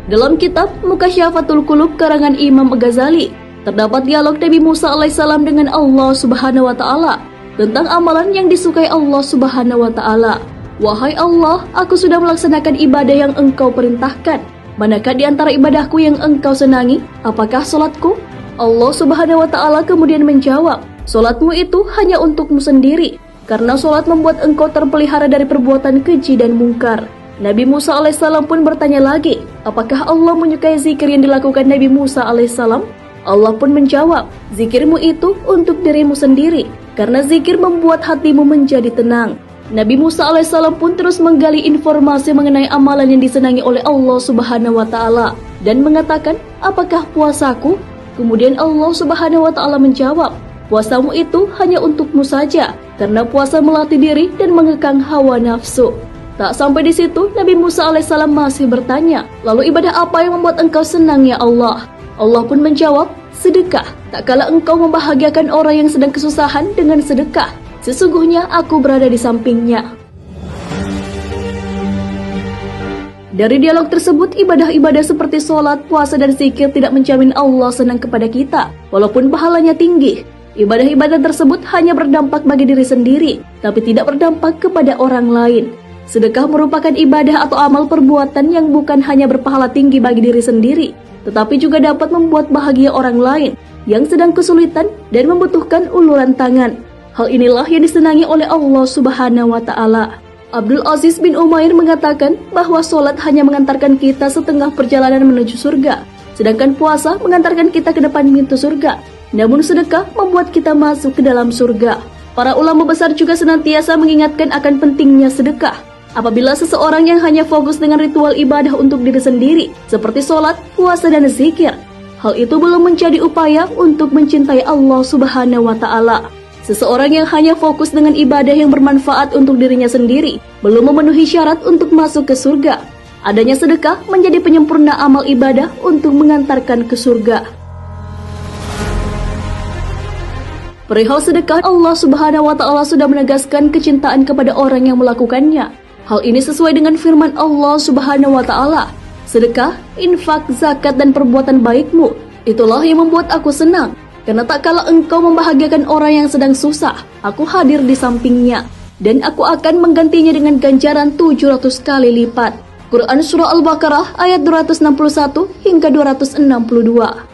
Dalam kitab Mukasyyafatul Qulub karangan Imam Ghazali, terdapat dialog Nabi Musa alaihissalam dengan Allah Subhanahu wa taala tentang amalan yang disukai Allah Subhanahu wa taala. Wahai Allah, aku sudah melaksanakan ibadah yang Engkau perintahkan. Manakah di antara ibadahku yang Engkau senangi? Apakah salatku? Allah Subhanahu wa taala kemudian menjawab, salatmu itu hanya untukmu sendiri, karena salat membuat engkau terpelihara dari perbuatan keji dan mungkar. Nabi Musa alaihissalam pun bertanya lagi, apakah Allah menyukai zikir yang dilakukan Nabi Musa alaihissalam? Allah pun menjawab, zikirmu itu untuk dirimu sendiri, karena zikir membuat hatimu menjadi tenang. Nabi Musa alaihissalam pun terus menggali informasi mengenai amalan yang disenangi oleh Allah Subhanahu wa taala dan mengatakan, apakah puasaku? Kemudian Allah Subhanahu wa taala menjawab, puasamu itu hanya untukmu saja, karena puasa melatih diri dan mengekang hawa nafsu. Tak sampai di situ, Nabi Musa alaihissalam masih bertanya, lalu ibadah apa yang membuat engkau senang ya Allah? Allah pun menjawab, sedekah. Tak kala engkau membahagiakan orang yang sedang kesusahan dengan sedekah, sesungguhnya aku berada di sampingnya. Dari dialog tersebut, ibadah-ibadah seperti sholat, puasa, dan zikir tidak menjamin Allah senang kepada kita, walaupun pahalanya tinggi. Ibadah-ibadah tersebut hanya berdampak bagi diri sendiri, tapi tidak berdampak kepada orang lain. Sedekah merupakan ibadah atau amal perbuatan yang bukan hanya berpahala tinggi bagi diri sendiri, tetapi juga dapat membuat bahagia orang lain yang sedang kesulitan dan membutuhkan uluran tangan. Hal inilah yang disenangi oleh Allah Subhanahu wa taala. Abdul Aziz bin Umair mengatakan bahwa sholat hanya mengantarkan kita setengah perjalanan menuju surga, sedangkan puasa mengantarkan kita ke depan pintu surga. Namun sedekah membuat kita masuk ke dalam surga. Para ulama besar juga senantiasa mengingatkan akan pentingnya sedekah. Apabila seseorang yang hanya fokus dengan ritual ibadah untuk diri sendiri, seperti sholat, puasa, dan zikir, hal itu belum menjadi upaya untuk mencintai Allah Subhanahu wa taala. Seseorang yang hanya fokus dengan ibadah yang bermanfaat untuk dirinya sendiri, belum memenuhi syarat untuk masuk ke surga. Adanya sedekah menjadi penyempurna amal ibadah untuk mengantarkan ke surga. Perihal sedekah, Allah Subhanahu wa taala sudah menegaskan kecintaan kepada orang yang melakukannya. Hal ini sesuai dengan firman Allah Subhanahu wa taala, sedekah, infak, zakat, dan perbuatan baikmu, itulah yang membuat aku senang, karena tak kala engkau membahagiakan orang yang sedang susah, aku hadir di sampingnya, dan aku akan menggantinya dengan ganjaran 700 kali lipat. Quran Surah Al-Baqarah ayat 261 hingga 262.